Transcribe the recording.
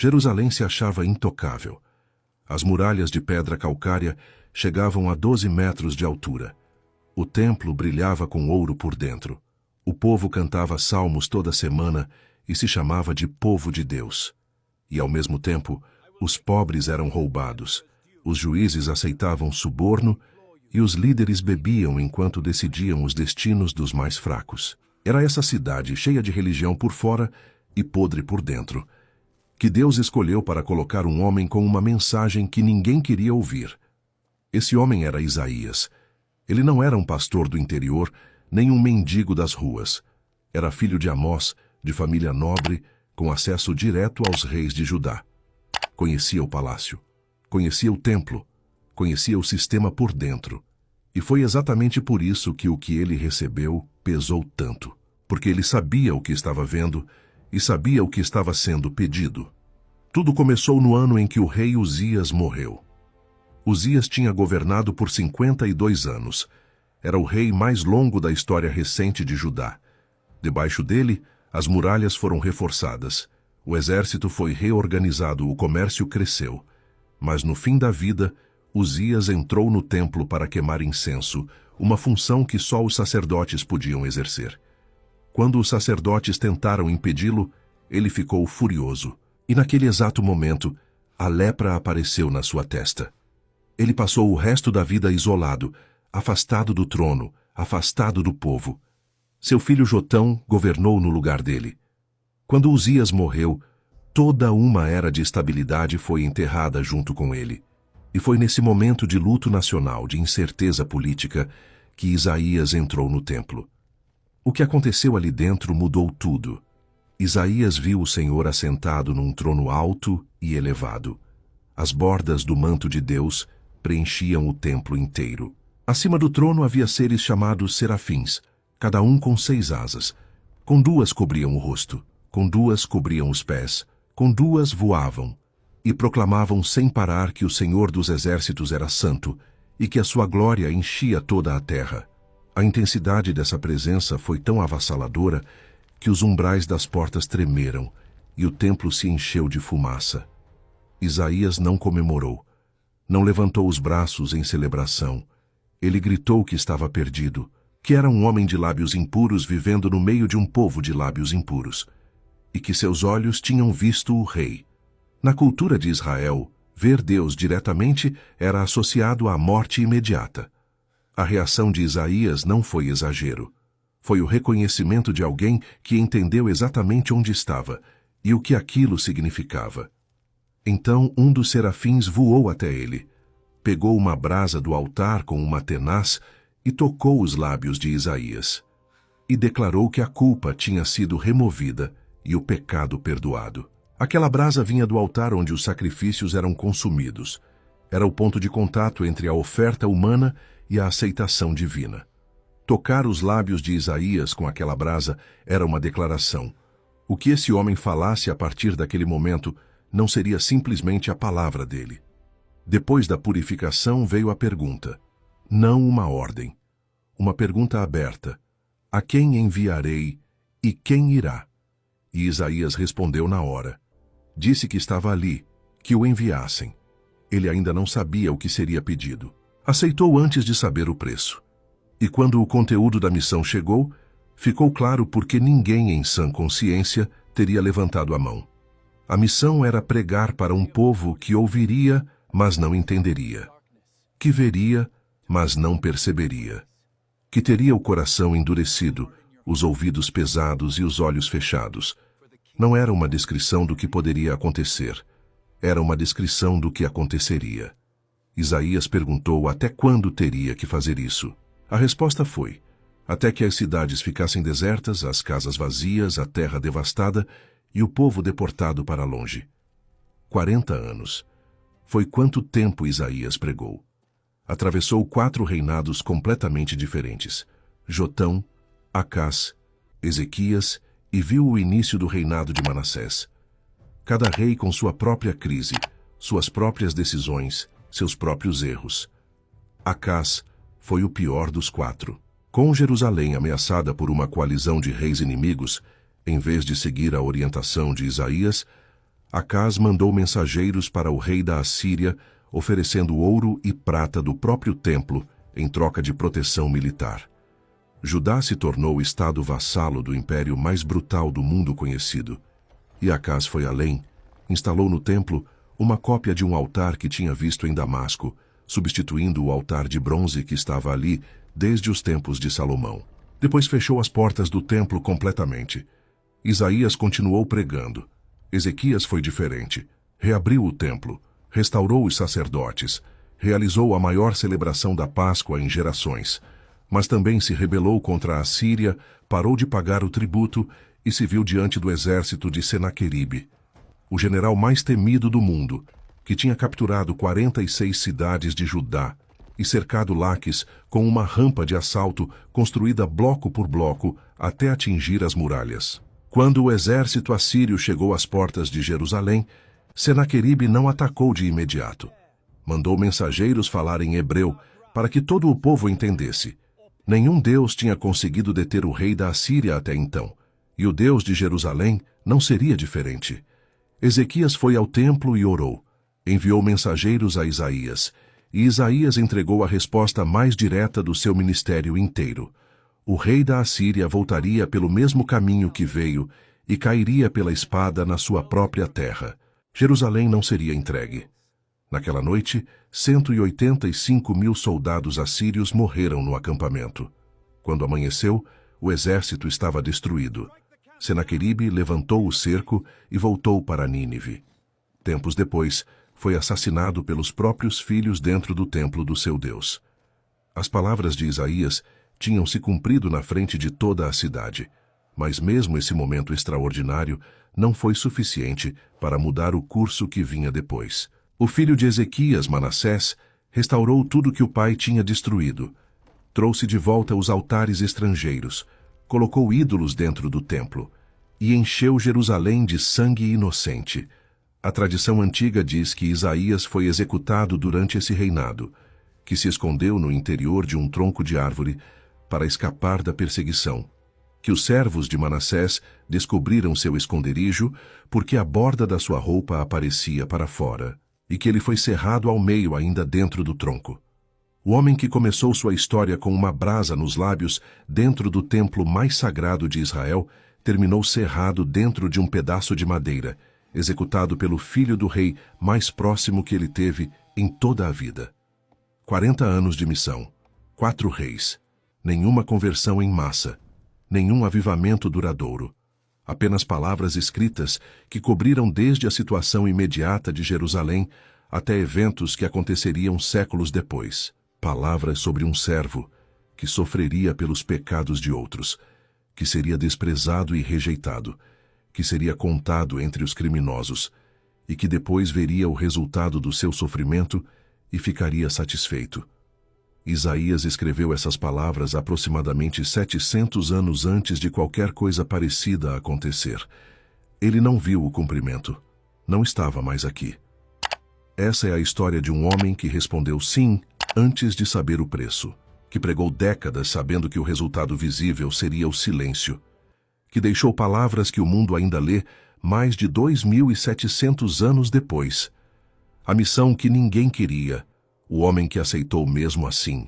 Jerusalém se achava intocável. As muralhas de pedra calcária chegavam a 12 metros de altura. O templo brilhava com ouro por dentro. O povo cantava salmos toda semana e se chamava de povo de Deus. E, ao mesmo tempo, os pobres eram roubados, os juízes aceitavam suborno e os líderes bebiam enquanto decidiam os destinos dos mais fracos. Era essa cidade, cheia de religião por fora e podre por dentro, que Deus escolheu para colocar um homem com uma mensagem que ninguém queria ouvir. Esse homem era Isaías. Ele não era um pastor do interior, nem um mendigo das ruas. Era filho de Amós, de família nobre, com acesso direto aos reis de Judá. Conhecia o palácio, conhecia o templo, conhecia o sistema por dentro. E foi exatamente por isso que o que ele recebeu pesou tanto, porque ele sabia o que estava vendo e sabia o que estava sendo pedido. Tudo começou no ano em que o rei Uzias morreu. Uzias tinha governado por 52 anos. Era o rei mais longo da história recente de Judá. Debaixo dele, as muralhas foram reforçadas. O exército foi reorganizado, o comércio cresceu. Mas no fim da vida, Uzias entrou no templo para queimar incenso, uma função que só os sacerdotes podiam exercer. Quando os sacerdotes tentaram impedi-lo, ele ficou furioso. E naquele exato momento, a lepra apareceu na sua testa. Ele passou o resto da vida isolado, afastado do trono, afastado do povo. Seu filho Jotão governou no lugar dele. Quando Uzias morreu, toda uma era de estabilidade foi enterrada junto com ele. E foi nesse momento de luto nacional, de incerteza política, que Isaías entrou no templo. O que aconteceu ali dentro mudou tudo. Isaías viu o Senhor assentado num trono alto e elevado. As bordas do manto de Deus preenchiam o templo inteiro. Acima do trono havia seres chamados serafins, cada um com 6 asas. Com 2 cobriam o rosto, com 2 cobriam os pés, com 2 voavam, e proclamavam sem parar que o Senhor dos Exércitos era santo e que a sua glória enchia toda a terra. A intensidade dessa presença foi tão avassaladora que os umbrais das portas tremeram e o templo se encheu de fumaça. Isaías não comemorou, não levantou os braços em celebração. Ele gritou que estava perdido, que era um homem de lábios impuros vivendo no meio de um povo de lábios impuros, e que seus olhos tinham visto o rei. Na cultura de Israel, ver Deus diretamente era associado à morte imediata. A reação de Isaías não foi exagero. Foi o reconhecimento de alguém que entendeu exatamente onde estava e o que aquilo significava. Então um dos serafins voou até ele, pegou uma brasa do altar com uma tenaz e tocou os lábios de Isaías. E declarou que a culpa tinha sido removida e o pecado perdoado. Aquela brasa vinha do altar onde os sacrifícios eram consumidos. Era o ponto de contato entre a oferta humana e a aceitação divina. Tocar os lábios de Isaías com aquela brasa era uma declaração. O que esse homem falasse a partir daquele momento não seria simplesmente a palavra dele. Depois da purificação veio a pergunta, não uma ordem. Uma pergunta aberta. A quem enviarei e quem irá? E Isaías respondeu na hora. Disse que estava ali, que o enviassem. Ele ainda não sabia o que seria pedido. Aceitou antes de saber o preço. E quando o conteúdo da missão chegou, ficou claro porque ninguém em sã consciência teria levantado a mão. A missão era pregar para um povo que ouviria, mas não entenderia. Que veria, mas não perceberia. Que teria o coração endurecido, os ouvidos pesados e os olhos fechados. Não era uma descrição do que poderia acontecer. Era uma descrição do que aconteceria. Isaías perguntou até quando teria que fazer isso. A resposta foi, até que as cidades ficassem desertas, as casas vazias, a terra devastada e o povo deportado para longe. 40 anos. Foi quanto tempo Isaías pregou. Atravessou 4 reinados completamente diferentes. Jotão, Acás, Ezequias e viu o início do reinado de Manassés. Cada rei com sua própria crise, suas próprias decisões, seus próprios erros. Acás foi o pior dos 4. Com Jerusalém ameaçada por uma coalizão de reis inimigos, em vez de seguir a orientação de Isaías, Acaz mandou mensageiros para o rei da Assíria, oferecendo ouro e prata do próprio templo em troca de proteção militar. Judá se tornou o estado vassalo do império mais brutal do mundo conhecido. E Acaz foi além, instalou no templo uma cópia de um altar que tinha visto em Damasco, substituindo o altar de bronze que estava ali desde os tempos de Salomão. Depois fechou as portas do templo completamente. Isaías continuou pregando. Ezequias foi diferente. Reabriu o templo, restaurou os sacerdotes, realizou a maior celebração da Páscoa em gerações, mas também se rebelou contra a Assíria, parou de pagar o tributo e se viu diante do exército de Senaqueribe, o general mais temido do mundo, que tinha capturado 46 cidades de Judá e cercado Laques com uma rampa de assalto construída bloco por bloco até atingir as muralhas. Quando o exército assírio chegou às portas de Jerusalém, Senaqueribe não atacou de imediato. Mandou mensageiros falar em hebreu para que todo o povo entendesse. Nenhum Deus tinha conseguido deter o rei da Assíria até então, e o Deus de Jerusalém não seria diferente. Ezequias foi ao templo e orou. Enviou mensageiros a Isaías, e Isaías entregou a resposta mais direta do seu ministério inteiro. O rei da Assíria voltaria pelo mesmo caminho que veio e cairia pela espada na sua própria terra. Jerusalém não seria entregue. Naquela noite, 185.000 soldados assírios morreram no acampamento. Quando amanheceu, o exército estava destruído. Senaqueribe levantou o cerco e voltou para Nínive. Tempos depois, foi assassinado pelos próprios filhos dentro do templo do seu Deus. As palavras de Isaías tinham se cumprido na frente de toda a cidade, mas mesmo esse momento extraordinário não foi suficiente para mudar o curso que vinha depois. O filho de Ezequias, Manassés, restaurou tudo que o pai tinha destruído. Trouxe de volta os altares estrangeiros, colocou ídolos dentro do templo e encheu Jerusalém de sangue inocente. A tradição antiga diz que Isaías foi executado durante esse reinado, que se escondeu no interior de um tronco de árvore para escapar da perseguição, que os servos de Manassés descobriram seu esconderijo porque a borda da sua roupa aparecia para fora, e que ele foi cerrado ao meio ainda dentro do tronco. O homem que começou sua história com uma brasa nos lábios dentro do templo mais sagrado de Israel terminou cerrado dentro de um pedaço de madeira, executado pelo filho do rei mais próximo que ele teve em toda a vida. 40 anos de missão, 4 reis, nenhuma conversão em massa, nenhum avivamento duradouro, apenas palavras escritas que cobriram desde a situação imediata de Jerusalém até eventos que aconteceriam séculos depois. Palavras sobre um servo que sofreria pelos pecados de outros, que seria desprezado e rejeitado, que seria contado entre os criminosos e que depois veria o resultado do seu sofrimento e ficaria satisfeito. Isaías escreveu essas palavras aproximadamente 700 anos antes de qualquer coisa parecida acontecer. Ele não viu o cumprimento. Não estava mais aqui. Essa é a história de um homem que respondeu sim antes de saber o preço, que pregou décadas sabendo que o resultado visível seria o silêncio, que deixou palavras que o mundo ainda lê mais de 2.700 anos depois. A missão que ninguém queria, o homem que aceitou mesmo assim.